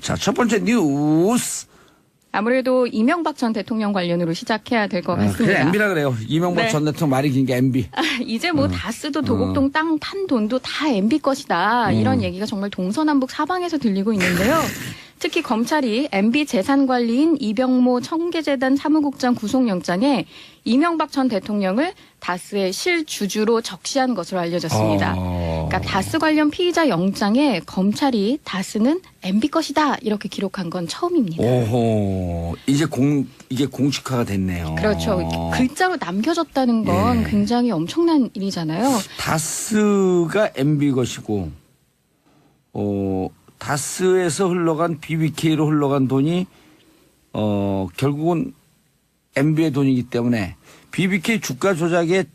자, 첫 번째 뉴스. 아무래도 이명박 전 대통령 관련으로 시작해야 될 것 같습니다. 그래, MB라 그래요. 이명박 네. 전 대통령 말이 긴 게 MB. 이제 뭐 다스도 도곡동 땅 판 돈도 다 MB 것이다. 이런 얘기가 정말 동서남북 사방에서 들리고 있는데요. 특히 검찰이 MB 재산관리인 이병모 청계재단 사무국장 구속영장에 이명박 전 대통령을 다스의 실주주로 적시한 것으로 알려졌습니다. 그러니까 다스 관련 피의자 영장에 검찰이 다스는 MB 것이다 이렇게 기록한 건 처음입니다. 오호. 이게 공식화가 됐네요. 그렇죠. 글자로 남겨졌다는 건 굉장히 엄청난 일이잖아요. 다스가 MB 것이고, 다스에서 흘러간 BBK로 흘러간 돈이 결국은 MB의 돈이기 때문에 BBK 주가 조작의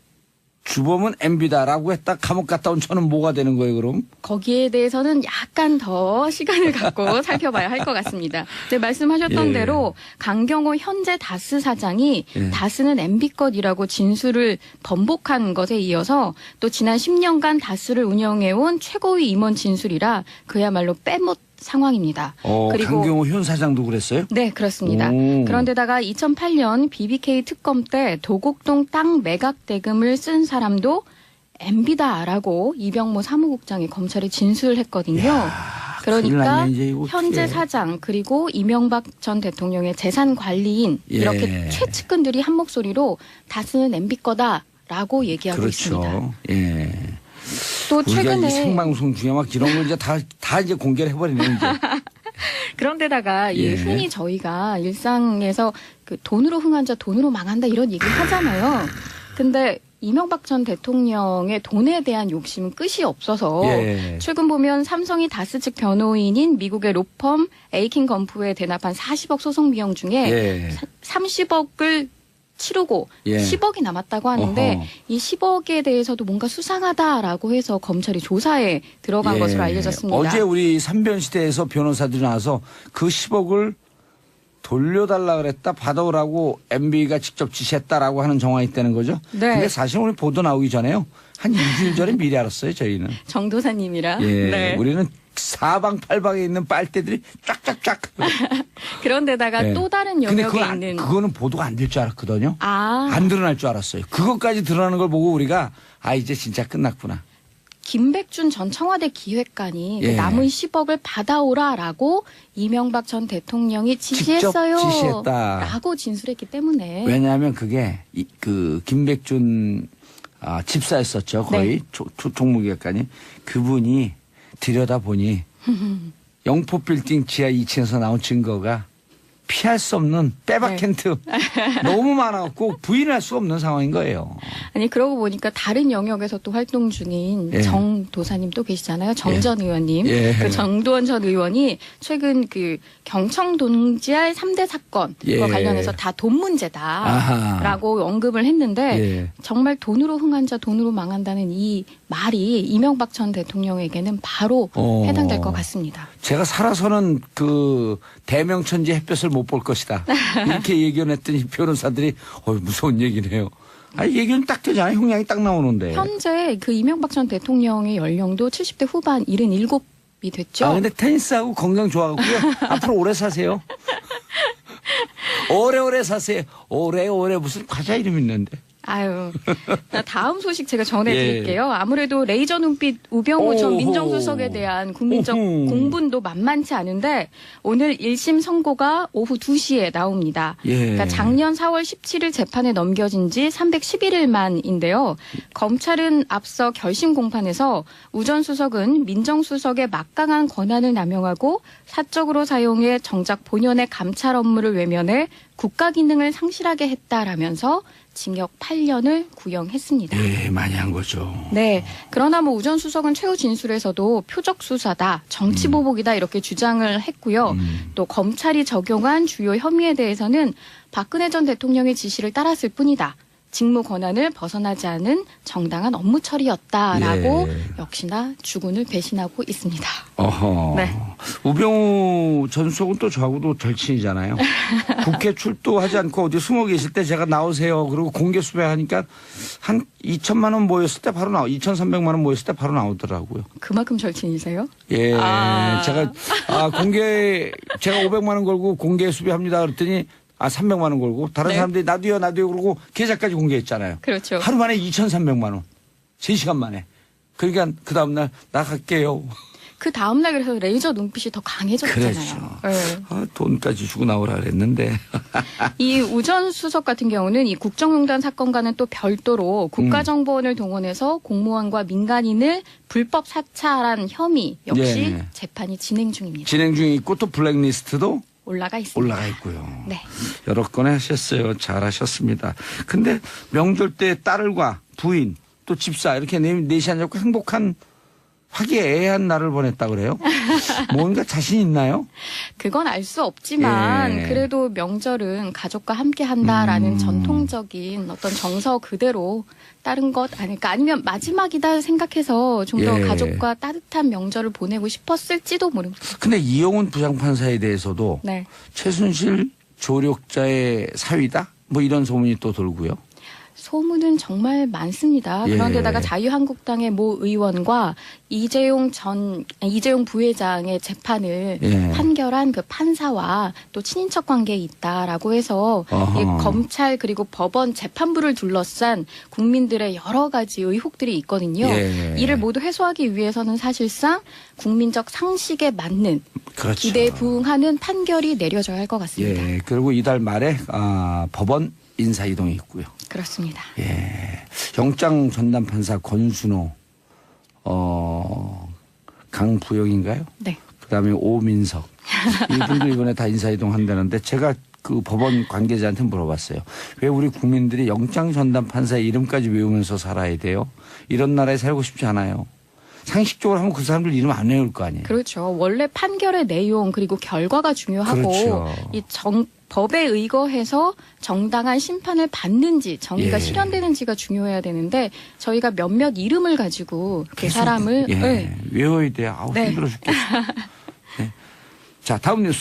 주범은 MB다라고 했다 감옥 갔다 온 저는 뭐가 되는 거예요 그럼? 거기에 대해서는 약간 더 시간을 갖고 살펴봐야 할 것 같습니다. 네, 말씀하셨던 대로 강경호 현재 다스 사장이 다스는 MB 것이라고 진술을 번복한 것에 이어서 또 지난 10년간 다스를 운영해온 최고위 임원 진술이라 그야말로 빼못 상황입니다. 그리고 강경호 현 사장도 그랬어요? 네, 그렇습니다. 그런데다가 2008년 BBK 특검 때 도곡동 땅 매각 대금을 쓴 사람도 MB다라고 이병모 사무국장이 검찰에 진술했거든요. 그러니까 현재 사장 그리고 이명박 전 대통령의 재산 관리인 이렇게 최측근들이 한 목소리로 다스는 MB 거다라고 얘기하고 있습니다. 그렇죠. 예. 또 최근에 생방송 중에 막 이런 걸 이제 다 이제 공개를 해버리네 이제. 그런데다가 흔히 저희가 일상에서 그 돈으로 흥한 자 돈으로 망한다 이런 얘기를 하잖아요. 근데 이명박 전 대통령의 돈에 대한 욕심은 끝이 없어서 최근 보면 삼성이 다스 측 변호인인 미국의 로펌 에이킨 건프에 대납한 40억 소송 비용 중에 30억을 치르고 10억이 남았다고 하는데 이 10억에 대해서도 뭔가 수상하다라고 해서 검찰이 조사에 들어간 것으로 알려졌습니다. 어제 우리 삼변시대에서 변호사들이 나와서 그 10억을 돌려달라 그랬다 받아오라고 MB가 직접 지시했다라고 하는 정황이 있다는 거죠. 네. 근데 사실 오늘 보도 나오기 전에요. 한 일주일 전에 미리 알았어요 저희는. 정도사님이라. 우리는 사방팔방에 있는 빨대들이 쫙쫙쫙. 그런데다가 또 다른 영역에 있는. 그거는 보도가 안 될 줄 알았거든요. 아. 안 드러날 줄 알았어요. 그것까지 드러나는 걸 보고 우리가 이제 진짜 끝났구나. 김백준 전 청와대 기획관이 남은 10억을 받아오라라고 이명박 전 대통령이 지시했어요. 직접 지시했다. 라고 진술했기 때문에. 왜냐하면 그게 그 김백준 집사였었죠. 거의 총무기획관이. 그분이 들여다보니 영포 빌딩 지하 2층에서 나온 증거가 피할 수 없는 빼박 힌트 너무 많아갖고 부인할 수 없는 상황인 거예요. 아니 그러고 보니까 다른 영역에서 또 활동 중인 정 도사님 또 계시잖아요. 정 전 의원님. 그 정도원 전 의원이 최근 그 경청 동지알 3대 사건과 관련해서 다 돈 문제다라고 언급을 했는데 정말 돈으로 흥한 자 돈으로 망한다는 이 말이 이명박 전 대통령에게는 바로 해당될 것 같습니다. 제가 살아서는 그 대명천지 햇볕을 못 볼 것이다. 이렇게 예견했더니 변호사들이 무서운 얘기네요. 예견 딱 되잖아요. 형량이 딱 나오는데. 현재 그 이명박 전 대통령의 연령도 70대 후반 77이 됐죠. 근데 테니스하고 건강 좋아하고요. 앞으로 오래 사세요. 오래오래 사세요. 오래오래 무슨 과자 이름 있는데. 아유, 다음 소식 제가 전해드릴게요. 아무래도 레이저 눈빛 우병우 전 민정수석에 대한 국민적 공분도 만만치 않은데 오늘 1심 선고가 오후 2시에 나옵니다. 그러니까 작년 4월 17일 재판에 넘겨진 지 311일 만인데요. 검찰은 앞서 결심 공판에서 우 전 수석은 민정수석의 막강한 권한을 남용하고 사적으로 사용해 정작 본연의 감찰 업무를 외면해 국가 기능을 상실하게 했다라면서 징역 8년을 구형했습니다. 많이 한 거죠. 네. 그러나 우 전 수석은 최후 진술에서도 표적 수사다, 정치 보복이다 이렇게 주장을 했고요. 또 검찰이 적용한 주요 혐의에 대해서는 박근혜 전 대통령의 지시를 따랐을 뿐이다. 직무 권한을 벗어나지 않은 정당한 업무 처리였다라고 예. 역시나 주군을 배신하고 있습니다. 어허. 네. 우병우 전 수석은 또 저하고도 절친이잖아요. 국회 출두하지 않고 어디 숨어 계실 때 제가 나오세요. 그리고 공개 수배하니까 한 2천만 원 모였을 때 바로 2,300만 원 모였을 때 바로 나오더라고요. 그만큼 절친이세요? 예. 아. 제가 제가 500만 원 걸고 공개 수배합니다. 그랬더니 300만 원 걸고 다른 네. 사람들이 나도요 그러고 계좌까지 공개했잖아요. 그렇죠. 하루 만에 2,300만 원. 3시간 만에. 그러니까 그 다음날 나 갈게요. 그 다음날 그래서 레이저 눈빛이 더 강해졌잖아요. 그렇죠. 네. 돈까지 주고 나오라 그랬는데. 이 우전 수석 같은 경우는 이 국정농단 사건과는 또 별도로 국가정보원을 동원해서 공무원과 민간인을 불법 사찰한 혐의 역시 예. 재판이 진행 중입니다. 진행 중에 있고 또 블랙리스트도 올라가 있습니다. 올라가 있고요. 네. 여러 건 하셨어요. 잘하셨습니다. 근데 명절 때 딸과 부인 또 집사 이렇게 넷이 앉았고 행복한 화기애애한 날을 보냈다 그래요? 뭔가 자신 있나요? 그건 알 수 없지만 예. 그래도 명절은 가족과 함께 한다라는 전통적인 어떤 정서 그대로 따른 것 아닐까, 아니면 마지막이다 생각해서 좀 더 예. 가족과 따뜻한 명절을 보내고 싶었을지도 모릅니다. 근데 이용훈 부장판사에 대해서도 네. 최순실 조력자의 사위다? 뭐 이런 소문이 또 돌고요. 소문은 정말 많습니다. 예. 그런데다가 자유한국당의 모 의원과 이재용 부회장의 재판을 예. 판결한 그 판사와 또 친인척 관계에 있다라고 해서 어허. 이 검찰 그리고 법원 재판부를 둘러싼 국민들의 여러 가지 의혹들이 있거든요. 예. 이를 모두 해소하기 위해서는 사실상 국민적 상식에 맞는 그렇죠. 기대에 부응하는 판결이 내려져야 할 것 같습니다. 예. 그리고 이달 말에 법원 인사이동이 있고요. 그렇습니다. 예. 영장 전담 판사 권순호, 강부영인가요? 네. 그다음에 오민석. 이분들 이번에 다 인사이동 한다는데 제가 그 법원 관계자한테 물어봤어요. 왜 우리 국민들이 영장 전담 판사의 이름까지 외우면서 살아야 돼요? 이런 나라에 살고 싶지 않아요. 상식적으로 하면 그 사람들 이름 안 외울 거 아니에요. 그렇죠. 원래 판결의 내용 그리고 결과가 중요하고 그렇죠. 이 법에 의거해서 정당한 심판을 받는지 정의가 예. 실현되는지가 중요해야 되는데 저희가 몇몇 이름을 가지고 그 계속, 사람을 예. 네. 외워야 돼요. 아우 네. 힘들어 죽겠어. 네. 자, 다음 뉴스.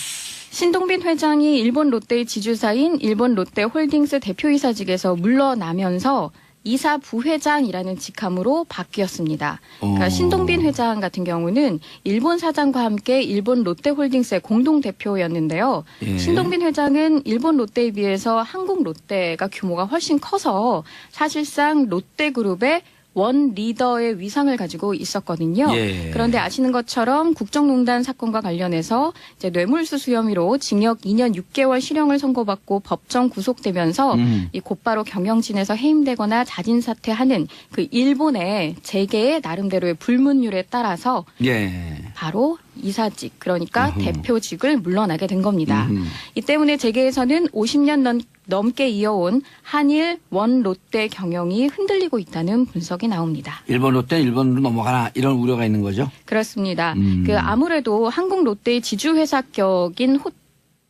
신동빈 회장이 일본 롯데의 지주사인 일본 롯데홀딩스 대표이사직에서 물러나면서 이사 부회장이라는 직함으로 바뀌었습니다. 그러니까 신동빈 회장 같은 경우는 일본 사장과 함께 일본 롯데홀딩스의 공동대표였는데요. 예. 신동빈 회장은 일본 롯데에 비해서 한국 롯데가 규모가 훨씬 커서 사실상 롯데그룹의 원 리더의 위상을 가지고 있었거든요. 예. 그런데 아시는 것처럼 국정농단 사건과 관련해서 이제 뇌물수수 혐의로 징역 2년 6개월 실형을 선고받고 법정 구속되면서 이 곧바로 경영진에서 해임되거나 자진 사퇴하는 그 일본의 재계의 나름대로의 불문율에 따라서 예. 바로 이사직, 그러니까 어허. 대표직을 물러나게 된 겁니다. 이 때문에 재계에서는 50년 넘게 이어온 한일 원 롯데 경영이 흔들리고 있다는 분석이 나옵니다. 일본 롯데는 일본으로 넘어가나 이런 우려가 있는 거죠? 그렇습니다. 그 아무래도 한국 롯데의 지주회사격인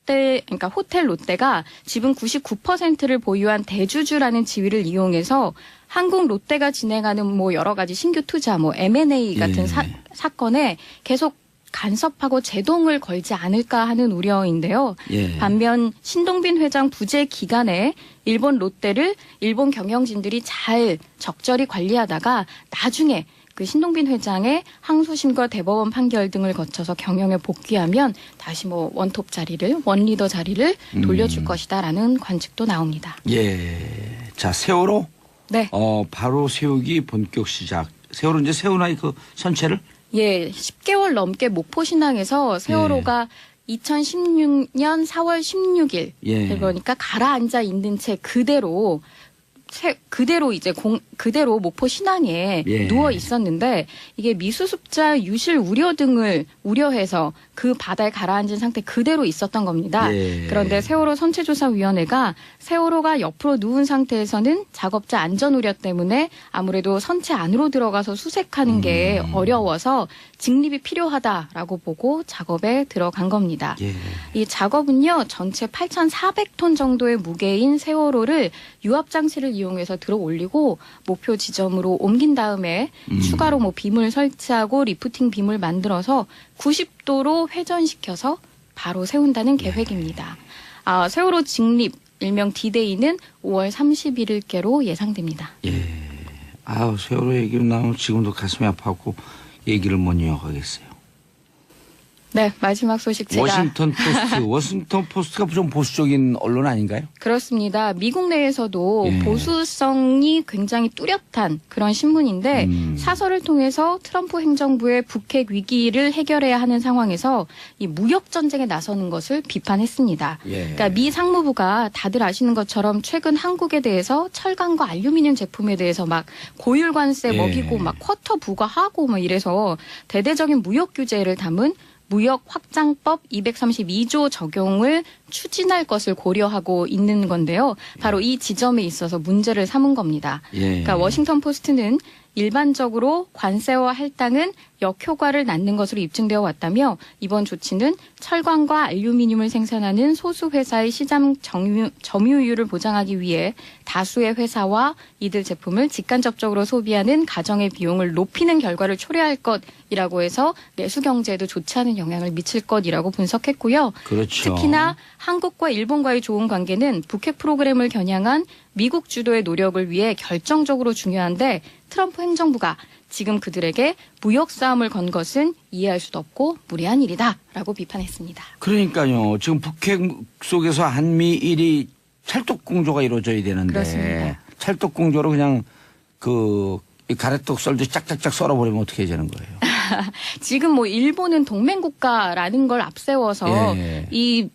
그러니까 호텔 롯데가 지분 99%를 보유한 대주주라는 지위를 이용해서 한국 롯데가 진행하는 뭐 여러 가지 신규 투자, 뭐 M&A 같은 예. 사건에 계속 간섭하고 제동을 걸지 않을까 하는 우려인데요. 예. 반면 신동빈 회장 부재 기간에 일본 롯데를 일본 경영진들이 잘 적절히 관리하다가 나중에 그 신동빈 회장의 항소심과 대법원 판결 등을 거쳐서 경영에 복귀하면 다시 뭐 원톱 자리를, 원리더 자리를 돌려줄 것이다라는 관측도 나옵니다. 예. 자, 세월호 네. 바로 세우기 본격 시작. 세월호 이제 세우나이 그 선체를? 예, 10개월 넘게 목포신항에서 세월호가 2016년 4월 16일 예. 그러니까 가라앉아 있는 채 그대로 이제 그대로 목포 신안에 예. 누워 있었는데 이게 미수습자 유실 우려 등을 우려해서 그 바다에 가라앉은 상태 그대로 있었던 겁니다. 예. 그런데 세월호 선체조사위원회가 세월호가 옆으로 누운 상태에서는 작업자 안전 우려 때문에 아무래도 선체 안으로 들어가서 수색하는 게 어려워서 직립이 필요하다라고 보고 작업에 들어간 겁니다. 예. 이 작업은요, 전체 8,400톤 정도의 무게인 세월호를 유압 장치를 이용해서 들어 올리고 목표 지점으로 옮긴 다음에 추가로 뭐 빔을 설치하고 리프팅 빔을 만들어서 90도로 회전시켜서 바로 세운다는 계획입니다. 세월호 직립 일명 D-Day는 5월 31일께로 예상됩니다. 예. 아우, 세월호 얘기를 나오면 지금도 가슴이 아파갖고 얘기를 못 이어가겠어요. 네, 마지막 소식 제가. 워싱턴 포스트가 좀 보수적인 언론 아닌가요? 그렇습니다. 미국 내에서도 예. 보수성이 굉장히 뚜렷한 그런 신문인데 사설을 통해서 트럼프 행정부의 북핵 위기를 해결해야 하는 상황에서 이 무역 전쟁에 나서는 것을 비판했습니다. 예. 그러니까 미 상무부가 다들 아시는 것처럼 최근 한국에 대해서 철강과 알루미늄 제품에 대해서 막 고율 관세 예. 먹이고 막 쿼터 부과하고 막 이래서 대대적인 무역 규제를 담은 무역 확장법 232조 적용을 추진할 것을 고려하고 있는 건데요. 바로 이 지점에 있어서 문제를 삼은 겁니다. 예. 그러니까 워싱턴 포스트는 일반적으로 관세와 할당은 역효과를 낳는 것으로 입증되어 왔다며 이번 조치는 철강과 알루미늄을 생산하는 소수 회사의 시장 점유율을 보장하기 위해 다수의 회사와 이들 제품을 직간접적으로 소비하는 가정의 비용을 높이는 결과를 초래할 것이라고 해서 내수 경제에도 좋지 않은 영향을 미칠 것이라고 분석했고요. 그렇죠. 특히나 한국과 일본과의 좋은 관계는 북핵 프로그램을 겨냥한 미국 주도의 노력을 위해 결정적으로 중요한데 트럼프 행정부가 지금 그들에게 무역 싸움을 건 것은 이해할 수도 없고 무리한 일이다라고 비판했습니다. 그러니까요. 지금 북핵 속에서 한미일이 찰떡궁조가 이루어져야 되는데 그렇습니다. 찰떡궁조로 그냥 이 가래떡 썰듯이 짝짝짝 썰어버리면 어떻게 되는 거예요? 지금 뭐 일본은 동맹국가라는 걸 앞세워서 예. 이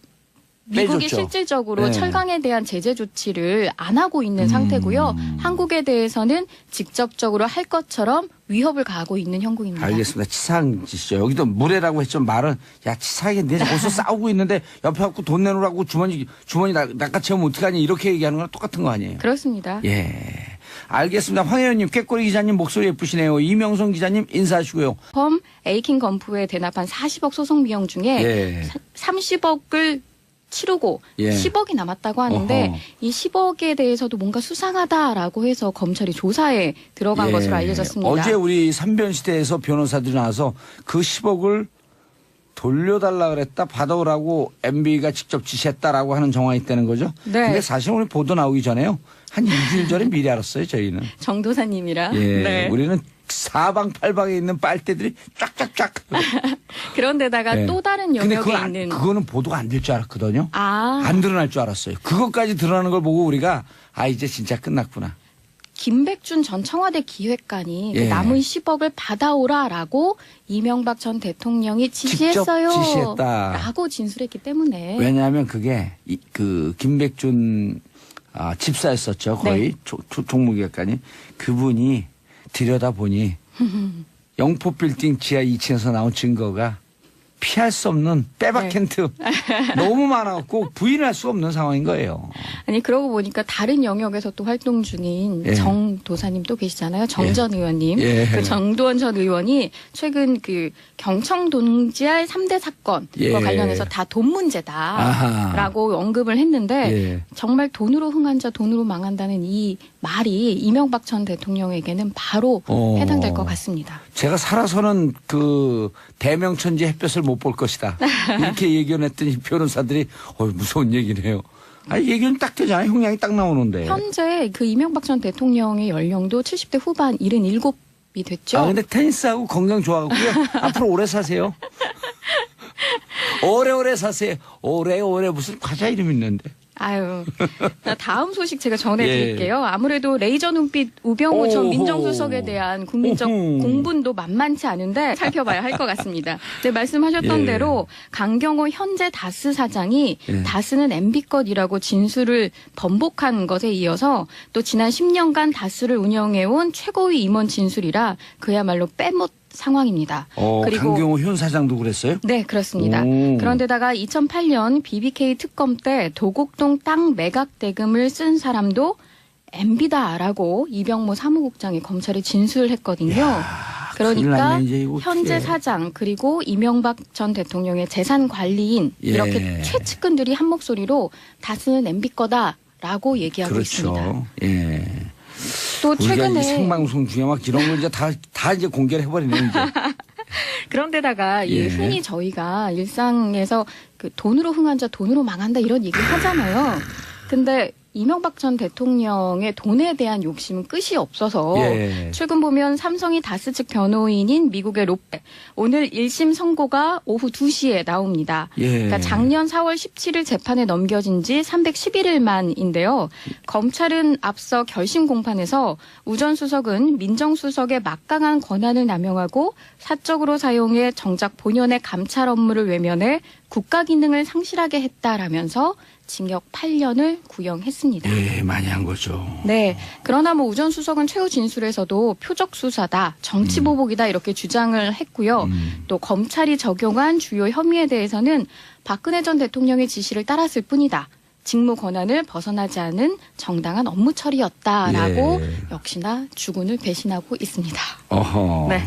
미국이 빼줬죠. 실질적으로 네. 철강에 대한 제재 조치를 안 하고 있는 상태고요. 한국에 대해서는 직접적으로 할 것처럼 위협을 가하고 있는 형국입니다. 알겠습니다. 치사한 짓이죠. 여기도 무례라고 했죠. 말은 야 치사하게 내 벌써 싸우고 있는데 옆에 갖고 돈 내놓으라고 주머니 낚아채우면 어떡하니 이렇게 얘기하는 거랑 똑같은 거 아니에요. 그렇습니다. 예. 알겠습니다. 황 의원님, 꾀꼬리 기자님 목소리 예쁘시네요. 이명성 기자님 인사하시고요. 범 에이킹 건프에 대납한 40억 소송 비용 중에 예. 30억을 치르고 예. 10억이 남았다고 하는데 어허. 이 10억에 대해서도 뭔가 수상하다라고 해서 검찰이 조사에 들어간 예. 것으로 알려졌습니다. 어제 우리 삼변시대에서 변호사들이 나와서 그 10억을 돌려달라 그랬다 받아오라고 MB가 직접 지시했다라고 하는 정황이 있다는 거죠. 네. 근데 사실 오늘 보도 나오기 전에요. 한 일주일 전에 미리 알았어요, 저희는. 정도사님이랑. 예. 네. 우리는 사방팔방에 있는 빨대들이 쫙쫙쫙. 그런데다가 예. 또 다른 근데 영역에 있는. 그거는 보도가 안 될 줄 알았거든요. 아. 안 드러날 줄 알았어요. 그것까지 드러나는 걸 보고 우리가 이제 진짜 끝났구나. 김백준 전 청와대 기획관이 예. 남은 10억을 받아오라라고 이명박 전 대통령이 지시했어요. 직접 지시했다. 라고 진술했기 때문에. 왜냐하면 그게 김백준 집사였었죠. 거의 네. 종무기획관이. 그분이 들여다보니 영포 빌딩 지하 2층에서 나온 증거가 피할 수 없는 빼박 네. 힌트 너무 많아갖고 부인할 수 없는 상황인 거예요. 아니 그러고 보니까 다른 영역에서 또 활동 중인 예. 정 도사님 또 계시잖아요. 정 전 의원님. 예. 그 정도원 전 의원이 최근 그 경청 동지알 3대 사건과 예. 관련해서 다 돈 문제다라고 언급을 했는데 예. 정말 돈으로 흥한 자 돈으로 망한다는 이 말이 이명박 전 대통령에게는 바로 해당될 것 같습니다. 제가 살아서는 대명천지 햇볕을 못 볼 것이다. 이렇게 예견했더니 변호사들이 무서운 얘기네요. 얘기는 딱 되잖아요. 형량이 딱 나오는데. 현재 그 이명박 전 대통령의 연령도 70대 후반 77이 됐죠. 근데 테니스하고 건강 좋아갖고요. 앞으로 오래 사세요. 오래오래 사세요. 오래오래 무슨 과자 이름 있는데. 아유, 다음 소식 제가 전해드릴게요. 아무래도 레이저 눈빛 우병우 전 오호. 민정수석에 대한 국민적 공분도 만만치 않은데 살펴봐야 할 것 같습니다. 네, 말씀하셨던 예. 대로 강경호 현재 다스 사장이 예. 다스는 MB 것이라고 진술을 번복한 것에 이어서 또 지난 10년간 다스를 운영해온 최고위 임원 진술이라 그야말로 빼못 상황입니다. 강경호 현 사장도 그랬어요? 네, 그렇습니다. 오. 그런데다가 2008년 BBK 특검 때 도곡동 땅 매각 대금을 쓴 사람도 MB다라고 이병모 사무국장이 검찰에 진술했거든요. 큰일 그러니까 났네, 이제 이거 현재 어떡해. 사장 그리고 이명박 전 대통령의 재산 관리인 예. 이렇게 최측근들이 한 목소리로 다스는 MB 거다라고 얘기하고 있습니다. 그렇죠. 예. 또 우리가 최근에 이 생방송 중에 막 이런 걸 이제 다 이제 공개를 해버리네, 이제. 그런데다가 예. 흔히 저희가 일상에서 그 돈으로 흥한 자 돈으로 망한다 이런 얘기 하잖아요. 근데 이명박 전 대통령의 돈에 대한 욕심은 끝이 없어서 예. 최근 보면 삼성이 다스 측 변호인인 미국의 롯데 오늘 1심 선고가 오후 2시에 나옵니다. 예. 그러니까 작년 4월 17일 재판에 넘겨진 지 311일 만인데요. 검찰은 앞서 결심 공판에서 우 전 수석은 민정수석의 막강한 권한을 남용하고 사적으로 사용해 정작 본연의 감찰 업무를 외면해 국가 기능을 상실하게 했다라면서 징역 8년을 구형했습니다. 예, 많이 한 거죠. 네. 그러나 우 전 수석은 최후 진술에서도 표적 수사다, 정치 보복이다 이렇게 주장을 했고요. 또 검찰이 적용한 주요 혐의에 대해서는 박근혜 전 대통령의 지시를 따랐을 뿐이다. 직무 권한을 벗어나지 않은 정당한 업무 처리였다라고 예. 역시나 주군을 배신하고 있습니다. 어허. 네.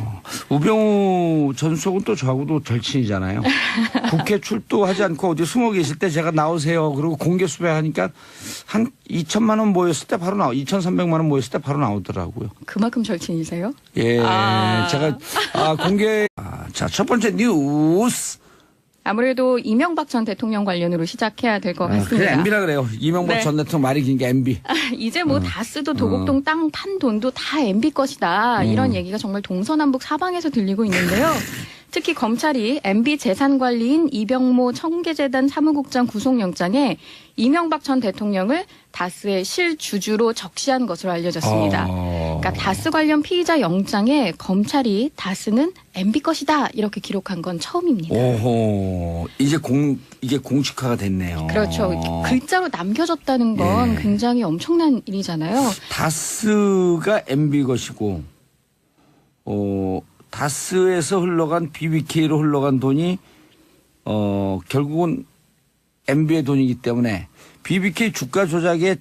우병우 전 수석은 또 저하고도 절친이잖아요. 국회 출두하지 않고 어디 숨어 계실 때 제가 나오세요. 그리고 공개 수배하니까 한 2천만 원 모였을 때 바로 2,300만 원 모였을 때 바로 나오더라고요. 그만큼 절친이세요? 예. 아. 제가 공개. 자, 첫 번째 뉴스. 아무래도 이명박 전 대통령 관련으로 시작해야 될 것 그냥 같습니다. MB라 그래요. 이명박 네. 전 대통령 말이 긴 게 MB. 이제 다스도 도곡동 땅 판 돈도 다 MB 것이다. 이런 얘기가 정말 동서남북 사방에서 들리고 있는데요. 특히 검찰이 MB 재산관리인 이병모 청계재단 사무국장 구속영장에 이명박 전 대통령을 다스의 실주주로 적시한 것으로 알려졌습니다. 그러니까 다스 관련 피의자 영장에 검찰이 다스는 MB 것이다 이렇게 기록한 건 처음입니다. 오호. 이게 공식화가 됐네요. 그렇죠. 글자로 남겨졌다는 건 예. 굉장히 엄청난 일이잖아요. 다스가 MB 것이고, 다스에서 흘러간 BBK로 흘러간 돈이, 결국은 MB의 돈이기 때문에 BBK 주가 조작의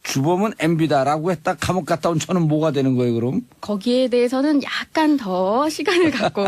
주범은 MB다라고 했다 감옥 갔다 온 저는 뭐가 되는 거예요, 그럼? 거기에 대해서는 약간 더 시간을 갖고